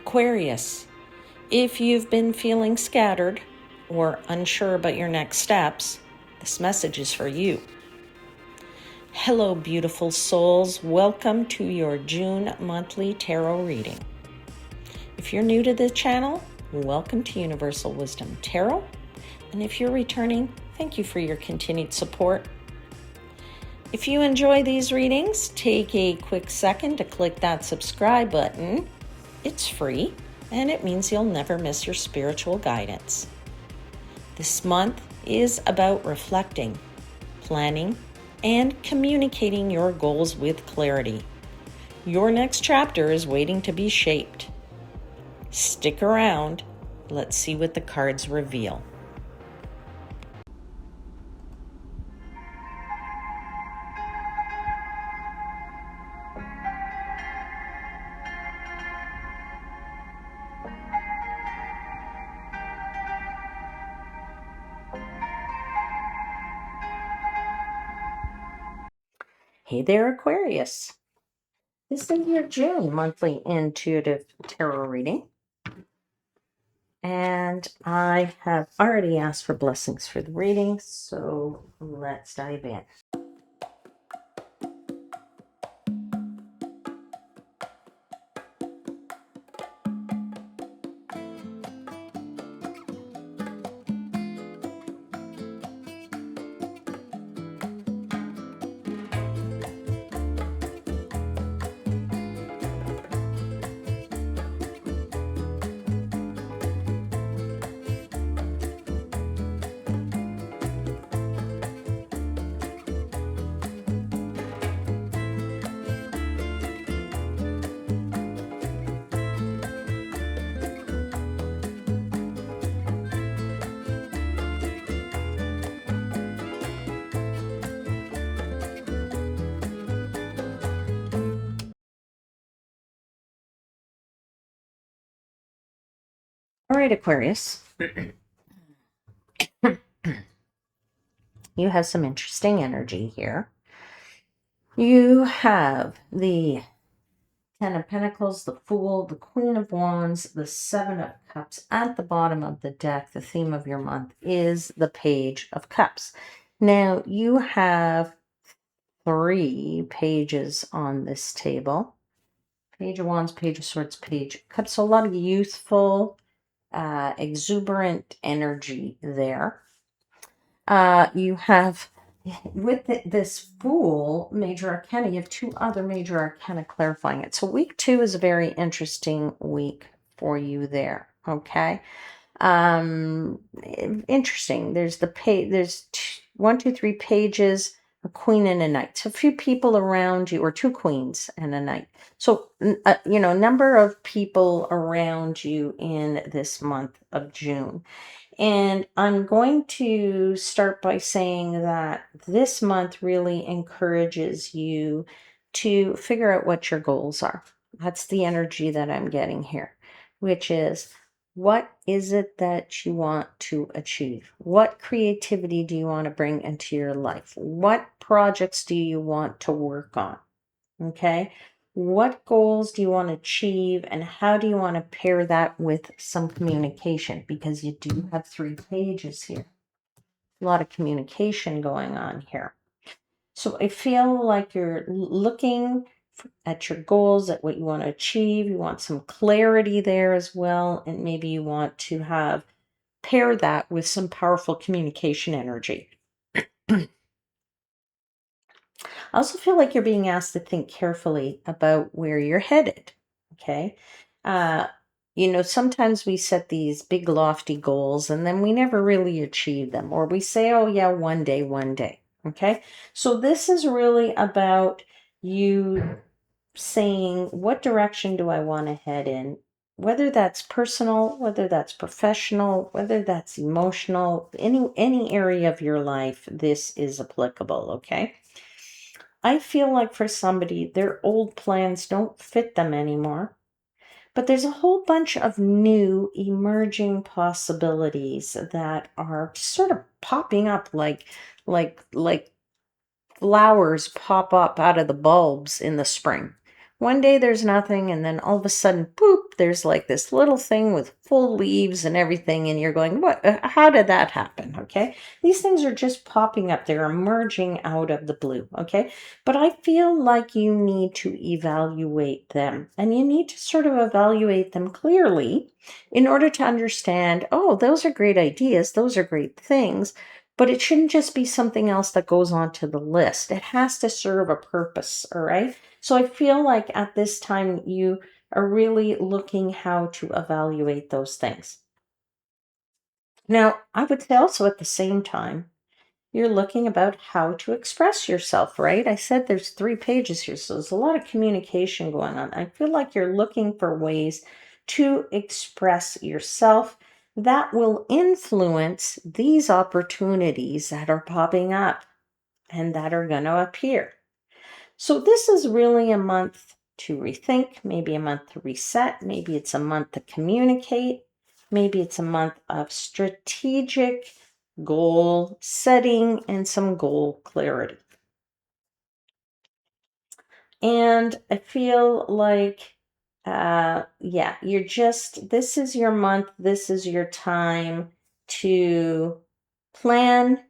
Aquarius, if you've been feeling scattered or unsure about your next steps, this message is for you. Hello, beautiful souls. Welcome to your June monthly tarot reading. If you're new to the channel, welcome to Universal Wisdom Tarot. And if you're returning, thank you for your continued support. If you enjoy these readings, take a quick second to click that subscribe button. It's free, and it means you'll never miss your spiritual guidance. This month is about reflecting, planning, and communicating your goals with clarity. Your next chapter is waiting to be shaped. Stick around. Let's see what the cards reveal. Hey there, Aquarius. This is your June monthly intuitive tarot reading. And I have already asked for blessings for the reading, so let's dive in. All right, Aquarius. You have some interesting energy here. You have the Ten of Pentacles, the Fool, the Queen of Wands, the Seven of Cups. At the bottom of the deck, the theme of your month is the Page of Cups. Now, you have 3 pages on this table. Page of Wands, Page of Swords, Page of Cups. So a lot of youthful, exuberant energy there. You have, with this Fool major arcana, you have 2 other major arcana clarifying it. So week 2 is a very interesting week for you there. Okay. Interesting. There's there's 1, 2, 3 pages, a queen and a knight. So a few people around you, or 2 queens and a knight. So, number of people around you in this month of June. And I'm going to start by saying that this month really encourages you to figure out what your goals are. That's the energy that I'm getting here, which is, what is it that you want to achieve? What creativity do you want to bring into your life? What projects do you want to work on? Okay. What goals do you want to achieve, and how do you want to pair that with some communication? Because you do have 3 pages here. A lot of communication going on here. So I feel like you're looking at your goals, at what you want to achieve. You want some clarity there as well. And maybe you want to pair that with some powerful communication energy. I also feel like you're being asked to think carefully about where you're headed. Okay. Sometimes we set these big lofty goals and then we never really achieve them, or we say, oh yeah, one day, one day. Okay. So this is really about you saying, what direction do I want to head in? Whether that's personal, whether that's professional, whether that's emotional, any area of your life, this is applicable. Okay. I feel like for somebody, their old plans don't fit them anymore. But there's a whole bunch of new emerging possibilities that are sort of popping up like flowers pop up out of the bulbs in the spring. One day there's nothing, and then all of a sudden, boop, there's like this little thing with full leaves and everything, and you're going, what, how did that happen? Okay. These things are just popping up. They're emerging out of the blue. Okay. But I feel like you need to evaluate them, and you need to sort of evaluate them clearly in order to understand, oh, those are great ideas. Those are great things. But it shouldn't just be something else that goes onto the list. It has to serve a purpose. All right. So I feel like at this time you are really looking how to evaluate those things. Now, I would say also at the same time, you're looking about how to express yourself, right? I said there's 3 pages here, so there's a lot of communication going on. I feel like you're looking for ways to express yourself that will influence these opportunities that are popping up and that are going to appear. So this is really a month to rethink, maybe a month to reset, maybe it's a month to communicate, maybe it's a month of strategic goal setting and some goal clarity. And I feel like, yeah, this is your month, this is your time to plan.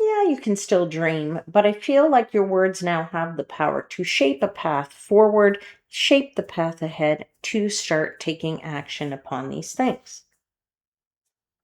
Yeah, you can still dream, but I feel like your words now have the power to shape a path forward, shape the path ahead to start taking action upon these things.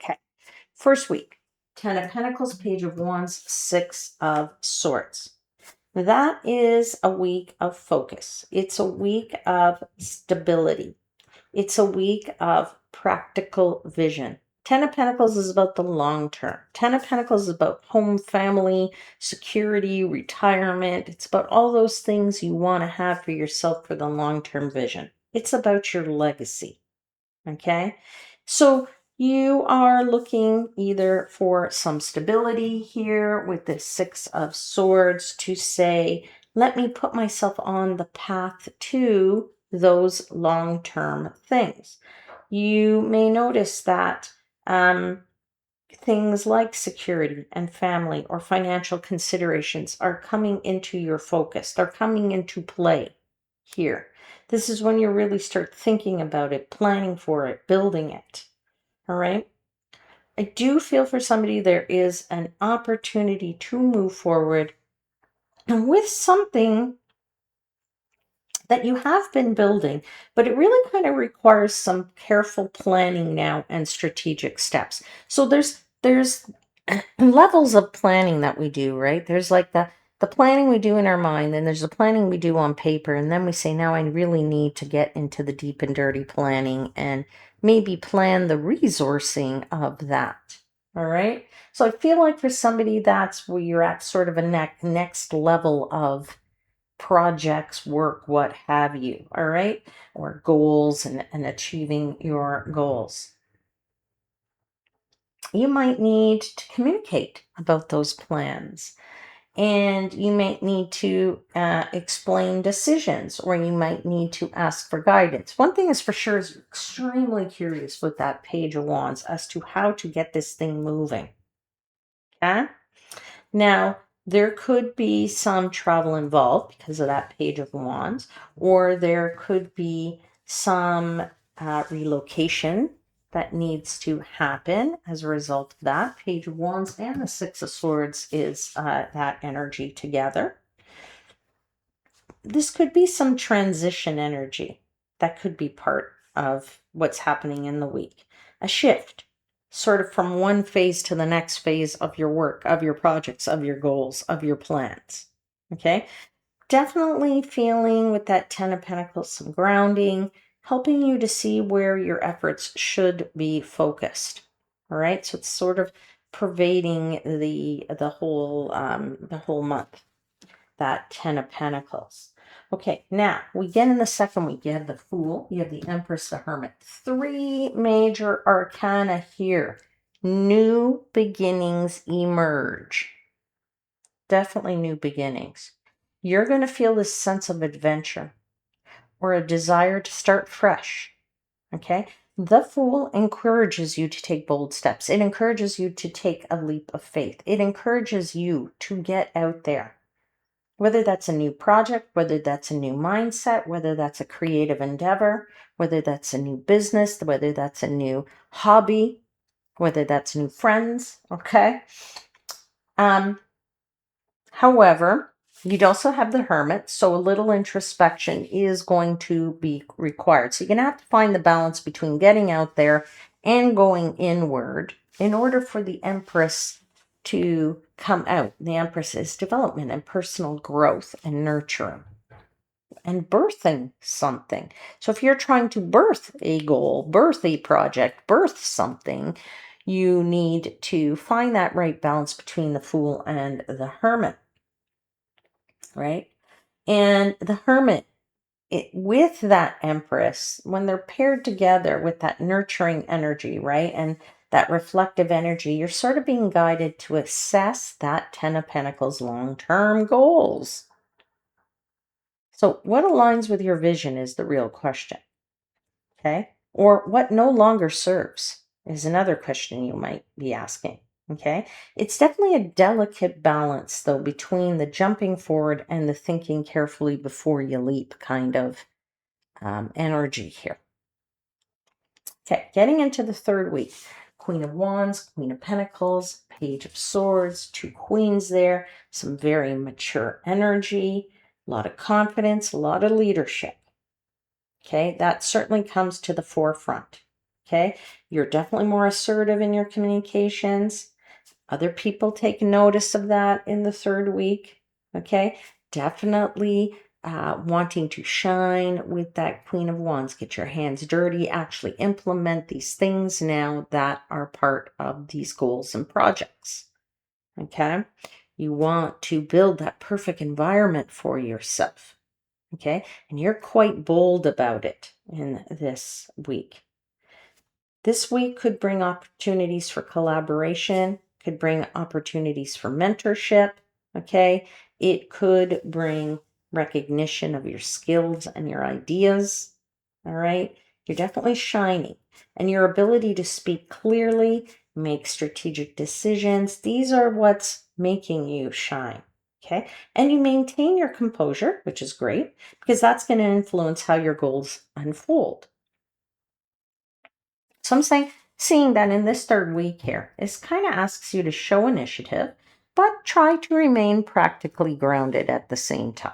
Okay, first week, 10 of Pentacles, Page of Wands, 6 of Swords. That is a week of focus. It's a week of stability. It's a week of practical vision. 10 of Pentacles is about the long term. 10 of Pentacles is about home, family, security, retirement. It's about all those things you want to have for yourself for the long-term vision. It's about your legacy. Okay? So you are looking either for some stability here with the 6 of Swords to say, let me put myself on the path to those long-term things. You may notice that things like security and family or financial considerations are coming into your focus. They're coming into play here. This is when you really start thinking about it, planning for it, building it. All right. I do feel for somebody there is an opportunity to move forward and with something that you have been building, but it really kind of requires some careful planning now and strategic steps. So there's levels of planning that we do, right? There's like the planning we do in our mind, and there's the planning we do on paper, and then we say, now I really need to get into the deep and dirty planning and maybe plan the resourcing of that. All right. So I feel like for somebody, that's where you're at, sort of a next level of projects, work, what have you, all right? Or goals and achieving your goals. You might need to communicate about those plans, and you might need to explain decisions, or you might need to ask for guidance. One thing is for sure is extremely curious with that Page of Wands as to how to get this thing moving. Okay? Now, there could be some travel involved because of that Page of Wands, or there could be some relocation that needs to happen as a result of that. Page of Wands and the 6 of Swords is that energy together. This could be some transition energy that could be part of what's happening in the week. A shift, sort of from one phase to the next phase of your work, of your projects, of your goals, of your plans. Okay? Definitely feeling with that 10 of Pentacles some grounding, helping you to see where your efforts should be focused. All right? So it's sort of pervading the whole month, that 10 of Pentacles. Okay, now we get in the second week. You have the Fool, you have the Empress, the Hermit. 3 major arcana here. New beginnings emerge. Definitely new beginnings. You're going to feel this sense of adventure or a desire to start fresh. Okay? The Fool encourages you to take bold steps. It encourages you to take a leap of faith. It encourages you to get out there Whether that's a new project, whether that's a new mindset, whether that's a creative endeavor, whether that's a new business, whether that's a new hobby, whether that's new friends, okay? However, you'd also have the Hermit, so a little introspection is going to be required. So you're going to have to find the balance between getting out there and going inward in order for the Empress to come out. The Empress is development and personal growth and nurturing and birthing something. So if you're trying to birth a goal, birth a project, birth something, you need to find that right balance between the Fool and the Hermit, right? And the Hermit, with that Empress, when they're paired together with that nurturing energy, right? And that reflective energy, you're sort of being guided to assess that Ten of Pentacles long-term goals. So what aligns with your vision is the real question, okay? Or what no longer serves is another question you might be asking, okay? It's definitely a delicate balance, though, between the jumping forward and the thinking carefully before you leap kind of energy here. Okay, getting into the third week. Queen of Wands, Queen of Pentacles, Page of Swords, two queens there, some very mature energy, a lot of confidence, a lot of leadership. Okay, that certainly comes to the forefront. Okay, you're definitely more assertive in your communications. Other people take notice of that in the third week. Okay, definitely wanting to shine with that Queen of Wands. Get your hands dirty, actually implement these things now that are part of these goals and projects. Okay, you want to build that perfect environment for yourself. Okay, and you're quite bold about it in this week. This week could bring opportunities for collaboration, could bring opportunities for mentorship, okay? It could bring recognition of your skills and your ideas, all right? You're definitely shining. And your ability to speak clearly, make strategic decisions, these are what's making you shine, okay? And you maintain your composure, which is great, because that's going to influence how your goals unfold. So I'm seeing that in this third week here, this kind of asks you to show initiative, but try to remain practically grounded at the same time.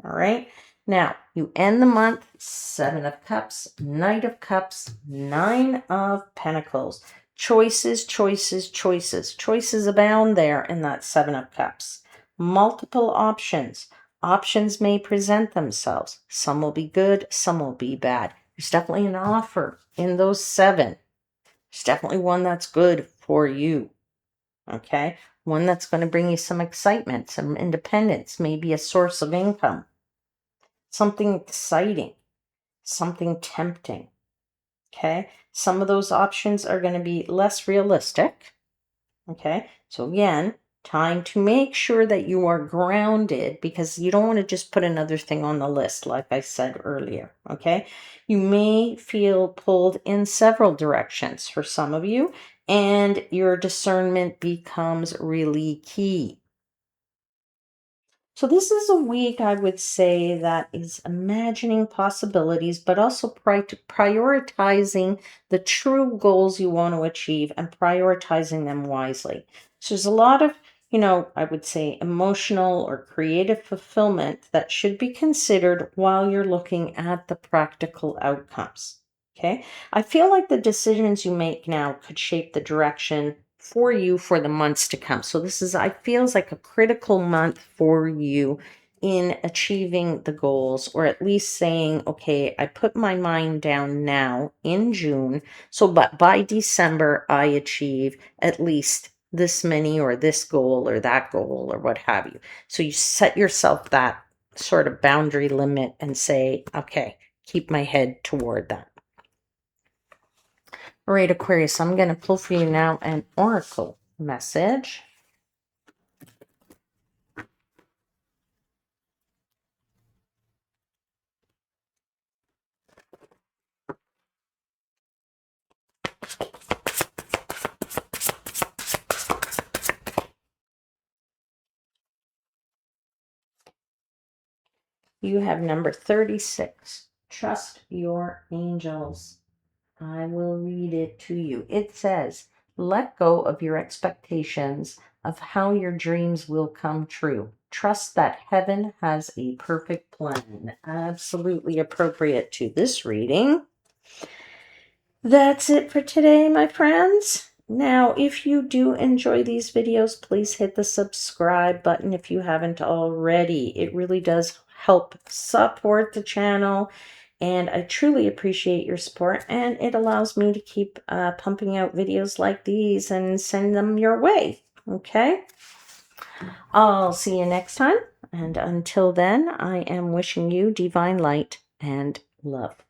All right. Now you end the month, Seven of Cups, Knight of Cups, Nine of Pentacles. Choices, choices, choices. Choices abound there in that Seven of Cups. Multiple options. Options may present themselves. Some will be good, some will be bad. There's definitely an offer in those seven. There's definitely one that's good for you. Okay. One that's going to bring you some excitement, some independence, maybe a source of income, something exciting, something tempting. Okay. Some of those options are going to be less realistic. Okay. So again, time to make sure that you are grounded, because you don't want to just put another thing on the list, like I said earlier. Okay. You may feel pulled in several directions for some of you, and your discernment becomes really key. So this is a week, I would say, that is imagining possibilities, but also prioritizing the true goals you want to achieve and prioritizing them wisely. So there's a lot of, I would say emotional or creative fulfillment that should be considered while you're looking at the practical outcomes. Okay. I feel like the decisions you make now could shape the direction for you for the months to come. So this is, I feels like a critical month for you in achieving the goals, or at least saying, okay, I put my mind down now in June. So, but by December, I achieve at least this many or this goal or that goal or what have you. So you set yourself that sort of boundary limit and say, okay, keep my head toward that. All right, Aquarius, I'm going to pull for you now an oracle message. You have number 36. Trust your angels. I will read it to you. It says, let go of your expectations of how your dreams will come true. Trust that heaven has a perfect plan. Absolutely appropriate to this reading. That's it for today, my friends. Now, if you do enjoy these videos, please hit the subscribe button if you haven't already. It really does help support the channel, and I truly appreciate your support, and it allows me to keep pumping out videos like these and send them your way. Okay? I'll see you next time, and until then, I am wishing you divine light and love.